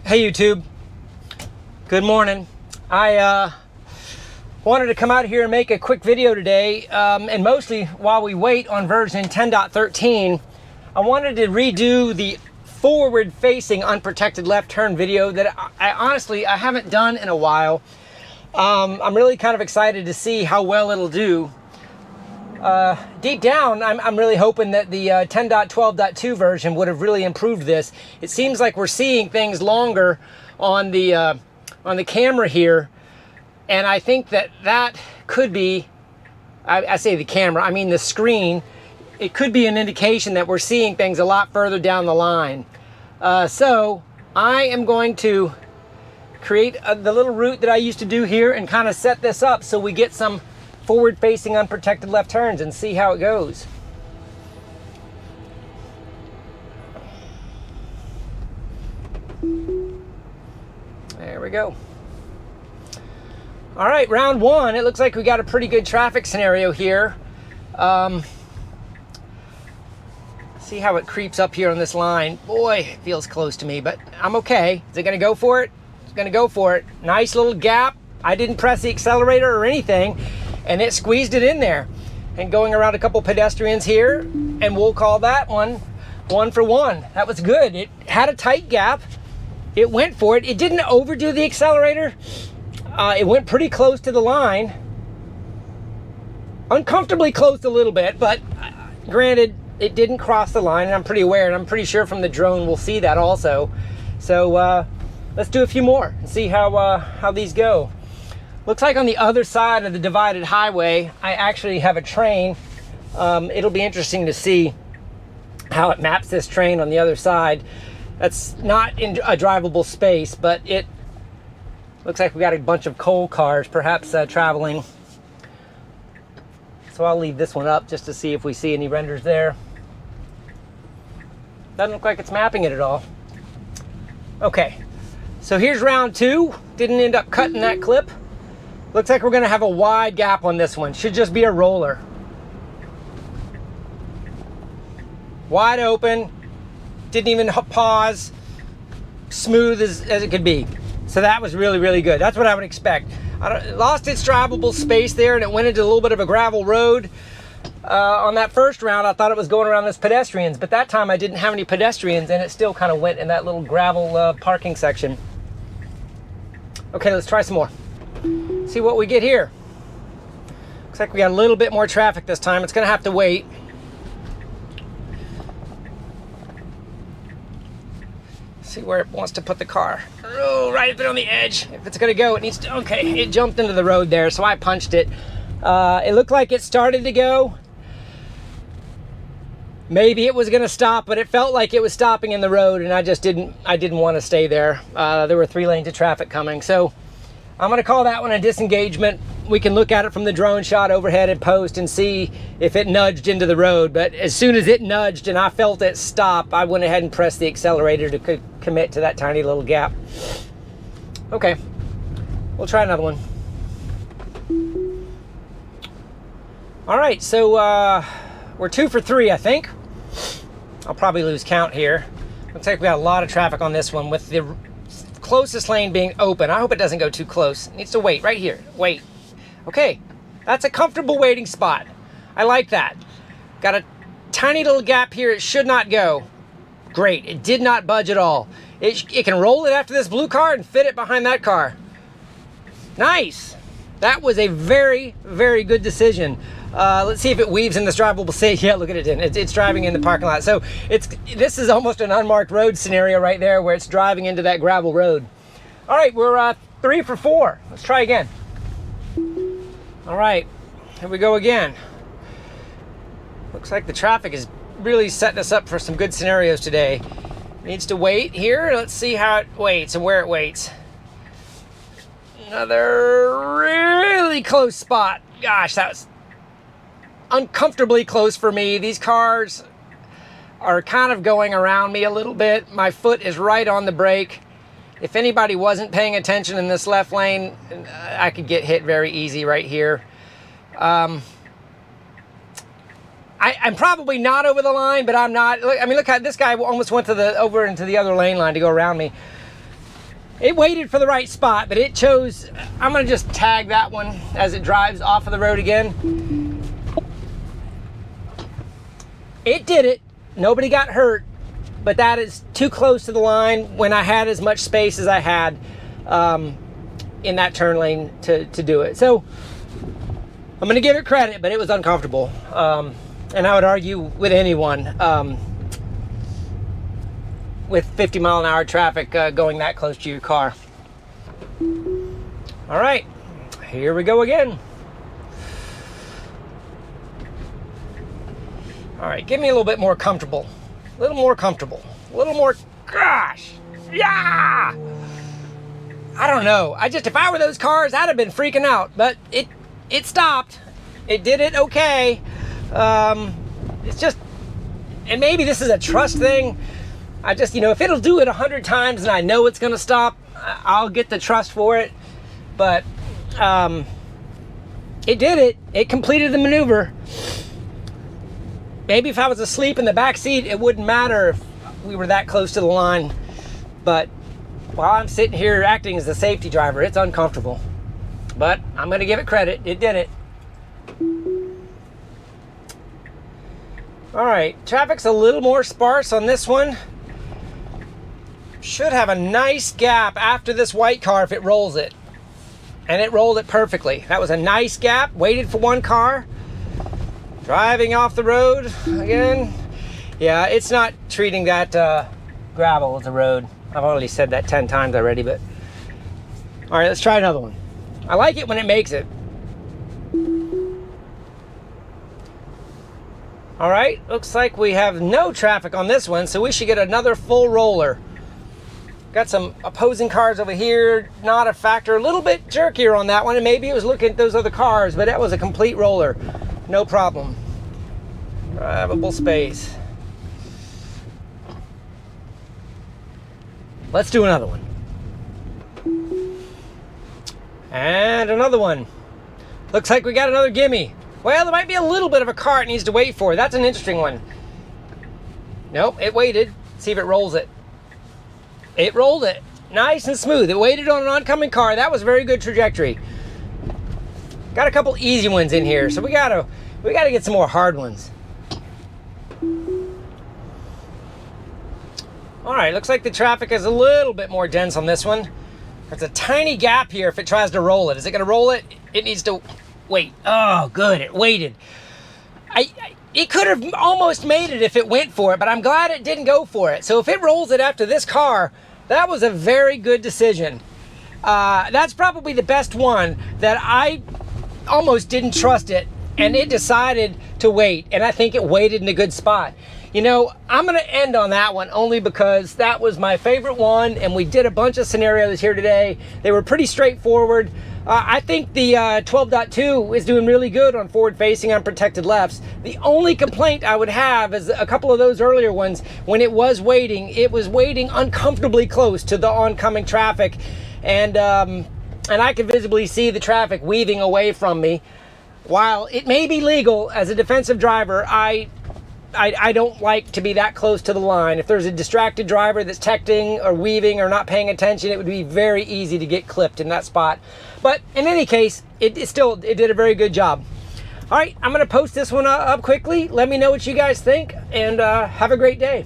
Hey YouTube, good morning. I wanted to come out here and make a quick video today, and mostly while we wait on version 10.13, I wanted to redo the forward-facing unprotected left turn video that I honestly haven't done in a while. I'm really kind of excited to see how well it'll do. Deep down, I'm really hoping that the 10.12.2 version would have really improved this. It seems like we're seeing things longer on the camera here, and I think that could be, I say the camera, I mean the screen, it could be an indication that we're seeing things a lot further down the line. So I am going to create the little route that I used to do here and kind of set this up so we get some forward-facing unprotected left turns and see how it goes. There we go. All right, round one. It looks like we got a pretty good traffic scenario here. See how it creeps up here on this line. Boy, it feels close to me, but I'm okay. Is it gonna go for it? It's gonna go for it. Nice little gap. I didn't press the accelerator or anything, and it squeezed it in there. And going around a couple pedestrians here, and we'll call that one for one. That was good. It had a tight gap. It went for it. It didn't overdo the accelerator. It went pretty close to the line. Uncomfortably close a little bit, but granted, it didn't cross the line, and I'm pretty aware, and I'm pretty sure from the drone we'll see that also. So let's do a few more and see how these go. Looks like on the other side of the divided highway, I actually have a train. It'll be interesting to see how it maps this train on the other side. That's not in a drivable space, but it looks like we got a bunch of coal cars, perhaps traveling. So I'll leave this one up just to see if we see any renders there. Doesn't look like it's mapping it at all. Okay, so here's round two. Didn't end up cutting that clip. Looks like we're gonna have a wide gap on this one. Should just be a roller. Wide open, didn't even pause, smooth as it could be. So that was really, really good. That's what I would expect. It lost its drivable space there, and it went into a little bit of a gravel road. On that first round, I thought it was going around those pedestrians, but that time I didn't have any pedestrians, and it still kind of went in that little gravel parking section. Okay, let's try some more. See what we get here. Looks like we got a little bit more traffic this time. It's gonna have to wait. See where it wants to put the car. Oh, right up there on the edge. If it's gonna go, it needs to, okay, it jumped into the road there, so I punched it. It looked like it started to go. Maybe it was gonna stop, but it felt like it was stopping in the road, and I didn't want to stay there. There were 3 lanes of traffic coming, so I'm gonna call that one a disengagement. We can look at it from the drone shot overhead and post and see if it nudged into the road. But as soon as it nudged and I felt it stop, I went ahead and pressed the accelerator to commit to that tiny little gap. Okay, we'll try another one. All right, so we're 2 for 3, I think. I'll probably lose count here. Looks like we got a lot of traffic on this one with the closest lane being open. I hope it doesn't go too close. It needs to wait right here. Wait. Okay, that's a comfortable waiting spot. I like that. Got a tiny little gap here. It should not go. Great. It did not budge at all. It can roll it after this blue car and fit it behind that car. Nice. That was a very, very good decision. Let's see if it weaves in this drivable space. Yeah, look at it. It's driving in the parking lot. So this is almost an unmarked road scenario right there where it's driving into that gravel road. All right, we're 3 for 4. Let's try again. All right, here we go again. Looks like the traffic is really setting us up for some good scenarios today. Needs to wait here. Let's see how it waits and where it waits. Another really close spot. Gosh, that was uncomfortably close for me. These cars are kind of going around me a little bit. My foot is right on the brake. If anybody wasn't paying attention in this left lane, I could get hit very easy right here. I'm probably not over the line, but I'm not. I mean, look how this guy almost went to over into the other lane line to go around me. It waited for the right spot, but it chose, I'm gonna just tag that one as it drives off of the road again. It did it, nobody got hurt, but that is too close to the line when I had as much space as I had in that turn lane to do it. So I'm gonna give it credit, but it was uncomfortable. And I would argue with anyone, with 50-mile-an-hour traffic going that close to your car. All right, here we go again. All right, give me a little bit more comfortable. A little more comfortable. A little more, gosh, yeah! I don't know. If I were those cars, I'd have been freaking out, but it stopped. It did it okay. It's just, and maybe this is a trust thing. I just, if it'll do it 100 times and I know it's gonna stop, I'll get the trust for it. But it did it. It completed the maneuver. Maybe if I was asleep in the back seat, it wouldn't matter if we were that close to the line. But while I'm sitting here acting as the safety driver, it's uncomfortable. But I'm gonna give it credit. It did it. All right, traffic's a little more sparse on this one. Should have a nice gap after this white car if it rolls it. And it rolled it perfectly. That was a nice gap, waited for one car. Driving off the road again. Yeah, it's not treating that gravel as a road. I've already said that 10 times already, but. All right, let's try another one. I like it when it makes it. All right, looks like we have no traffic on this one, so we should get another full roller. Got some opposing cars over here, not a factor. A little bit jerkier on that one, and maybe it was looking at those other cars, but that was a complete roller. No problem. Drivable space. Let's do another one. And another one. Looks like we got another gimme. Well, there might be a little bit of a car it needs to wait for. That's an interesting one. Nope, it waited. See if it rolls it. It rolled it. Nice and smooth. It waited on an oncoming car. That was a very good trajectory. Got a couple easy ones in here, so we gotta get some more hard ones. All right, looks like the traffic is a little bit more dense on this one. There's a tiny gap here if it tries to roll it. Is it gonna roll it? It needs to wait. Oh, good, it waited. It could have almost made it if it went for it, but I'm glad it didn't go for it. So if it rolls it after this car, that was a very good decision. That's probably the best one that I almost didn't trust it, and it decided to wait, and I think it waited in a good spot. I'm gonna end on that one only because that was my favorite one, and we did a bunch of scenarios here today. They were pretty straightforward. I think the 12.2 is doing really good on forward-facing unprotected lefts. The only complaint I would have is a couple of those earlier ones, when it was waiting uncomfortably close to the oncoming traffic, and I could visibly see the traffic weaving away from me. While it may be legal as a defensive driver, I don't like to be that close to the line. If there's a distracted driver that's texting or weaving or not paying attention, it would be very easy to get clipped in that spot. But in any case, it did a very good job. All right, I'm gonna post this one up quickly. Let me know what you guys think, and have a great day.